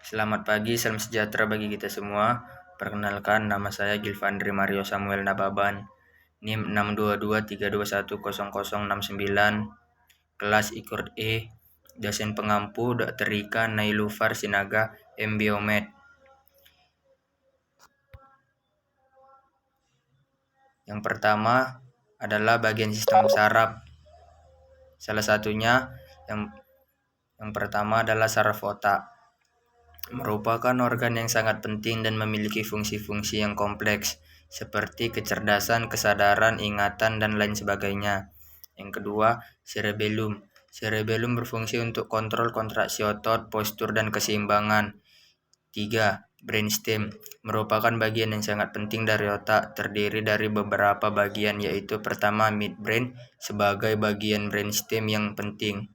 Selamat pagi, salam sejahtera bagi kita semua. Perkenalkan, nama saya Gilvandri Mario Samuel Nababan, NIM 62232100069, kelas IKUR E, dosen pengampu Dr. Rika Nailufar Sinaga, MBiomed. Yang pertama adalah bagian sistem saraf. Salah satunya yang pertama adalah saraf otak. Merupakan organ yang sangat penting dan memiliki fungsi-fungsi yang kompleks, seperti kecerdasan, kesadaran, ingatan, dan lain sebagainya. Yang kedua, cerebellum. Cerebellum berfungsi untuk kontrol kontraksi otot, postur, dan keseimbangan. 3. Brainstem. Merupakan bagian yang sangat penting dari otak, terdiri dari beberapa bagian, yaitu pertama midbrain sebagai bagian brainstem yang penting.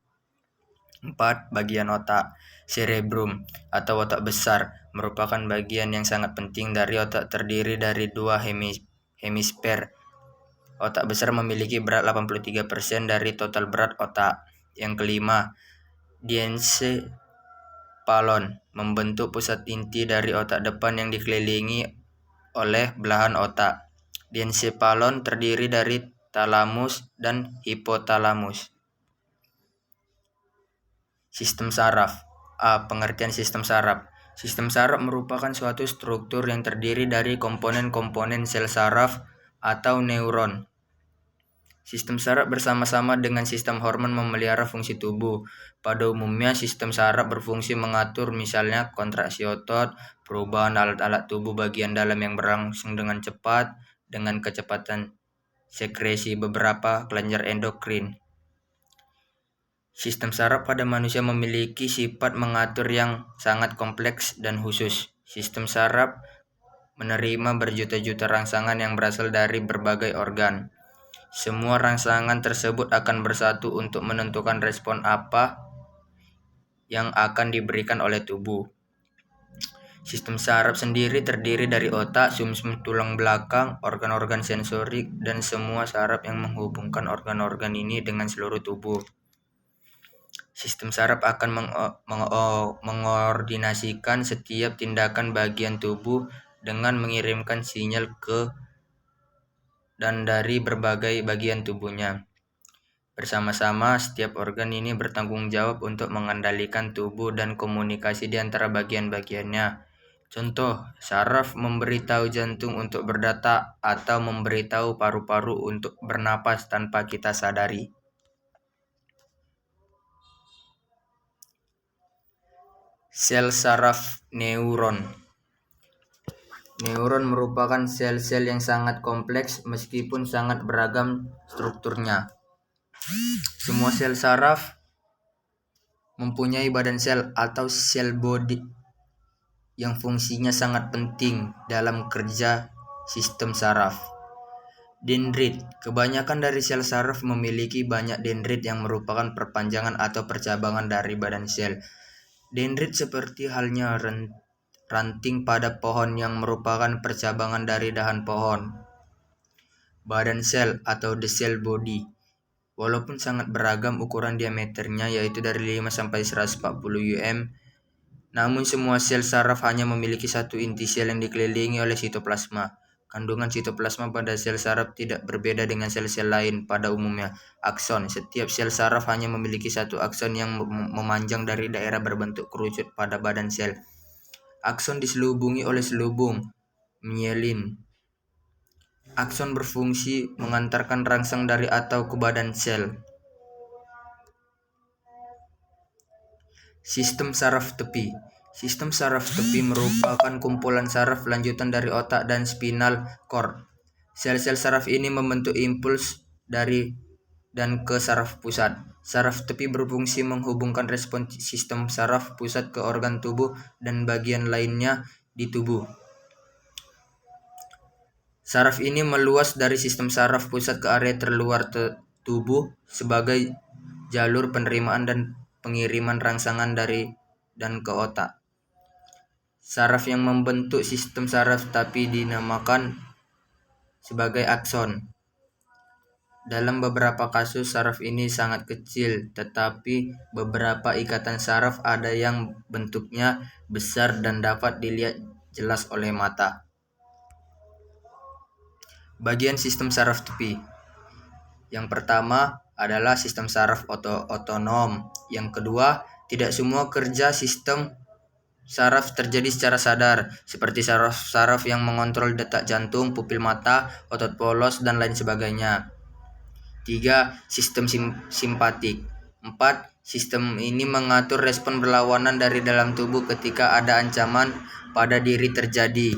4. Bagian otak. Cerebrum atau otak besar merupakan bagian yang sangat penting dari otak, terdiri dari dua hemisfer. Otak besar memiliki berat 83% dari total berat otak. Yang kelima, diencephalon membentuk pusat inti dari otak depan yang dikelilingi oleh belahan otak. Diencephalon terdiri dari talamus dan hipotalamus. Sistem saraf. Pengertian sistem saraf. Sistem saraf merupakan suatu struktur yang terdiri dari komponen-komponen sel saraf atau neuron. Sistem saraf bersama-sama dengan sistem hormon memelihara fungsi tubuh. Pada umumnya, sistem saraf berfungsi mengatur misalnya kontraksi otot, perubahan alat-alat tubuh bagian dalam yang berlangsung dengan cepat, dengan kecepatan sekresi beberapa kelenjar endokrin. Sistem saraf pada manusia memiliki sifat mengatur yang sangat kompleks dan khusus. Sistem saraf menerima berjuta-juta rangsangan yang berasal dari berbagai organ. Semua rangsangan tersebut akan bersatu untuk menentukan respon apa yang akan diberikan oleh tubuh. Sistem saraf sendiri terdiri dari otak, sumsum tulang belakang, organ-organ sensorik, dan semua saraf yang menghubungkan organ-organ ini dengan seluruh tubuh. Sistem saraf akan mengordinasikan setiap tindakan bagian tubuh dengan mengirimkan sinyal ke dan dari berbagai bagian tubuhnya. Bersama-sama, setiap organ ini bertanggung jawab untuk mengendalikan tubuh dan komunikasi di antara bagian-bagiannya. Contoh, saraf memberitahu jantung untuk berdata atau memberitahu paru-paru untuk bernapas tanpa kita sadari. Sel saraf neuron. Neuron merupakan sel-sel yang sangat kompleks meskipun sangat beragam strukturnya. Semua sel saraf mempunyai badan sel atau sel body yang fungsinya sangat penting dalam kerja sistem saraf. Dendrit. Kebanyakan dari sel saraf memiliki banyak dendrit yang merupakan perpanjangan atau percabangan dari badan sel. Dendrit seperti halnya ranting pada pohon yang merupakan percabangan dari dahan pohon. Badan sel atau the cell body. Walaupun sangat beragam ukuran diameternya, yaitu dari 5 sampai 140 mm, namun semua sel saraf hanya memiliki satu inti sel yang dikelilingi oleh sitoplasma. Kandungan sitoplasma pada sel saraf tidak berbeda dengan sel-sel lain pada umumnya. Akson. Setiap sel saraf hanya memiliki satu akson yang memanjang dari daerah berbentuk kerucut pada badan sel. Akson diselubungi oleh selubung myelin. Akson berfungsi mengantarkan rangsang dari atau ke badan sel. Sistem saraf tepi. Sistem saraf tepi merupakan kumpulan saraf lanjutan dari otak dan spinal cord. Sel-sel saraf ini membentuk impuls dari dan ke saraf pusat. Saraf tepi berfungsi menghubungkan respon sistem saraf pusat ke organ tubuh dan bagian lainnya di tubuh. Saraf ini meluas dari sistem saraf pusat ke area terluar tubuh sebagai jalur penerimaan dan pengiriman rangsangan dari dan ke otak. Saraf yang membentuk sistem saraf tapi dinamakan sebagai akson. Dalam beberapa kasus saraf ini sangat kecil, tetapi beberapa ikatan saraf ada yang bentuknya besar dan dapat dilihat jelas oleh mata. Bagian sistem saraf tepi. Yang pertama adalah sistem saraf otonom. Yang kedua, tidak semua kerja sistem saraf terjadi secara sadar, seperti saraf-saraf yang mengontrol detak jantung, pupil mata, otot polos, dan lain sebagainya. 3. Sistem simpatik. 4. Sistem ini mengatur respon berlawanan dari dalam tubuh ketika ada ancaman pada diri terjadi.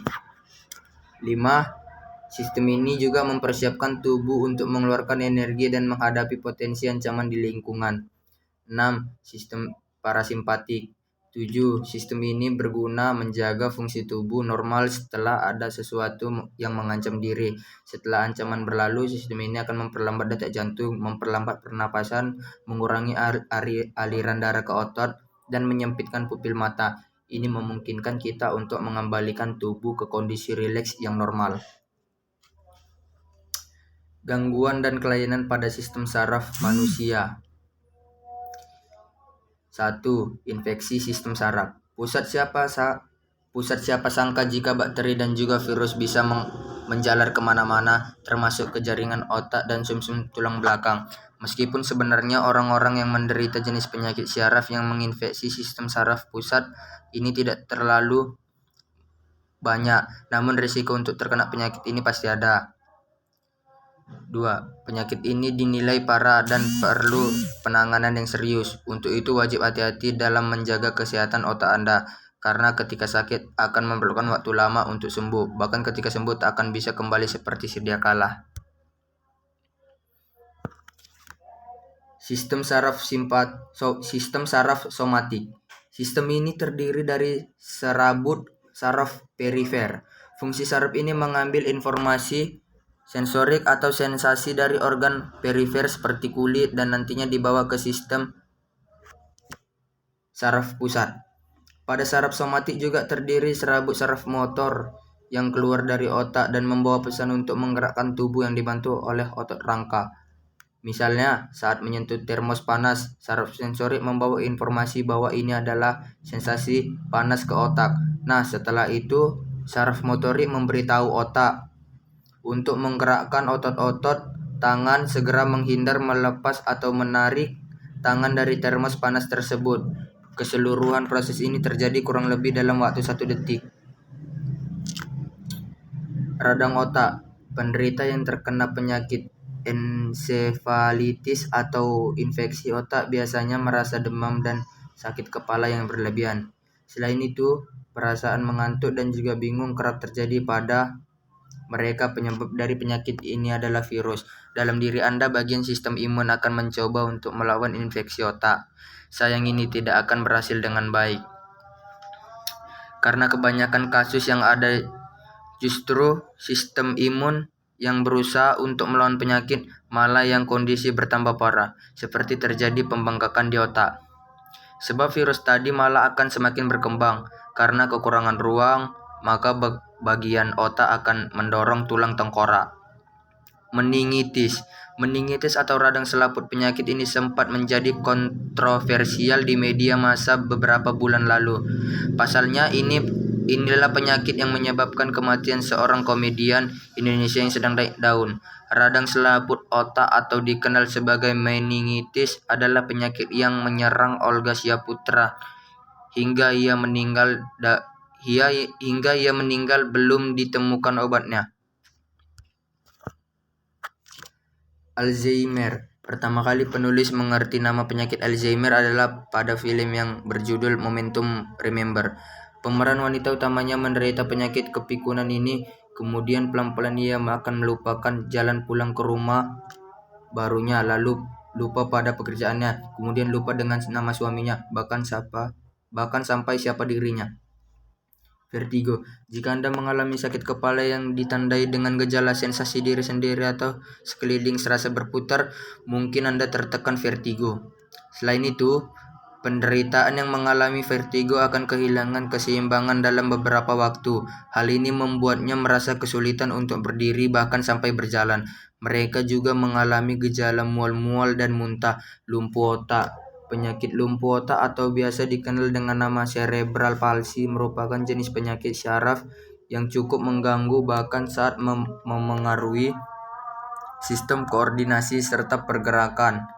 5. Sistem ini juga mempersiapkan tubuh untuk mengeluarkan energi dan menghadapi potensi ancaman di lingkungan. 6. Sistem parasimpatik. 7. Sistem ini berguna menjaga fungsi tubuh normal setelah ada sesuatu yang mengancam diri. Setelah ancaman berlalu, sistem ini akan memperlambat detak jantung, memperlambat pernapasan, mengurangi aliran darah ke otot, dan menyempitkan pupil mata. Ini memungkinkan kita untuk mengembalikan tubuh ke kondisi rileks yang normal. Gangguan dan kelainan pada sistem saraf manusia. 1. Infeksi sistem saraf. Pusat siapa sangka jika bakteri dan juga virus bisa menjalar kemana-mana, termasuk ke jaringan otak dan sumsum tulang belakang. Meskipun sebenarnya orang-orang yang menderita jenis penyakit syaraf yang menginfeksi sistem saraf pusat ini tidak terlalu banyak, namun risiko untuk terkena penyakit ini pasti ada. 2. Penyakit ini dinilai parah dan perlu penanganan yang serius. Untuk itu wajib hati-hati dalam menjaga kesehatan otak Anda, karena ketika sakit akan memerlukan waktu lama untuk sembuh. Bahkan ketika sembuh tak akan bisa kembali seperti sedia kala. Sistem saraf somatik. Sistem ini terdiri dari serabut saraf perifer. Fungsi saraf ini mengambil informasi sensorik atau sensasi dari organ perifer seperti kulit dan nantinya dibawa ke sistem saraf pusat. Pada saraf somatik juga terdiri serabut saraf motor yang keluar dari otak dan membawa pesan untuk menggerakkan tubuh yang dibantu oleh otot rangka. Misalnya, saat menyentuh termos panas, saraf sensorik membawa informasi bahwa ini adalah sensasi panas ke otak. Nah, setelah itu, saraf motorik memberitahu otak untuk menggerakkan otot-otot tangan, segera menghindar, melepas atau menarik tangan dari termos panas tersebut. Keseluruhan proses ini terjadi kurang lebih dalam waktu 1 detik. Radang otak. Penderita yang terkena penyakit ensefalitis atau infeksi otak biasanya merasa demam dan sakit kepala yang berlebihan. Selain itu, perasaan mengantuk dan juga bingung kerap terjadi pada mereka. Penyebab dari penyakit ini adalah virus. Dalam diri Anda, bagian sistem imun akan mencoba untuk melawan infeksi otak. Sayang ini tidak akan berhasil dengan baik. Karena kebanyakan kasus yang ada justru sistem imun yang berusaha untuk melawan penyakit, malah yang kondisi bertambah parah, seperti terjadi pembengkakan di otak. Sebab virus tadi malah akan semakin berkembang. Karena kekurangan ruang, maka bagian otak akan mendorong tulang tengkorak. Meningitis atau radang selaput. Penyakit ini sempat menjadi kontroversial di media massa beberapa bulan lalu. Pasalnya inilah penyakit yang menyebabkan kematian seorang komedian Indonesia yang sedang naik daun. Radang selaput otak atau dikenal sebagai meningitis adalah penyakit yang menyerang Olga Syaputra hingga ia meninggal belum ditemukan obatnya. Alzheimer. Pertama kali penulis mengerti nama penyakit Alzheimer adalah pada film yang berjudul Momentum Remember. Pemeran wanita utamanya menderita penyakit kepikunan ini, kemudian pelan-pelan ia akan melupakan jalan pulang ke rumah barunya, lalu lupa pada pekerjaannya, kemudian lupa dengan nama suaminya, bahkan sampai siapa dirinya. Vertigo. Jika Anda mengalami sakit kepala yang ditandai dengan gejala sensasi diri sendiri atau sekeliling serasa berputar, mungkin Anda tertekan vertigo. Selain itu, penderitaan yang mengalami vertigo akan kehilangan keseimbangan dalam beberapa waktu. Hal ini membuatnya merasa kesulitan untuk berdiri bahkan sampai berjalan. Mereka juga mengalami gejala mual-mual dan muntah. Lumpuh otak. Penyakit lumpuh otak atau biasa dikenal dengan nama cerebral palsy merupakan jenis penyakit syaraf yang cukup mengganggu bahkan saat memengaruhi sistem koordinasi serta pergerakan.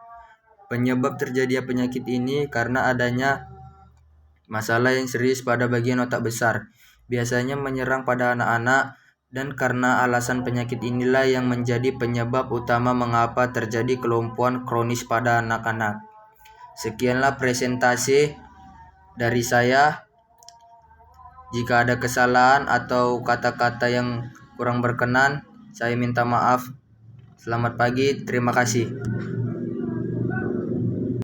Penyebab terjadinya penyakit ini karena adanya masalah yang serius pada bagian otak besar. Biasanya menyerang pada anak-anak, dan karena alasan penyakit inilah yang menjadi penyebab utama mengapa terjadi kelumpuhan kronis pada anak-anak. Sekianlah presentasi dari saya. Jika ada kesalahan atau kata-kata yang kurang berkenan, saya minta maaf. Selamat pagi, terima kasih.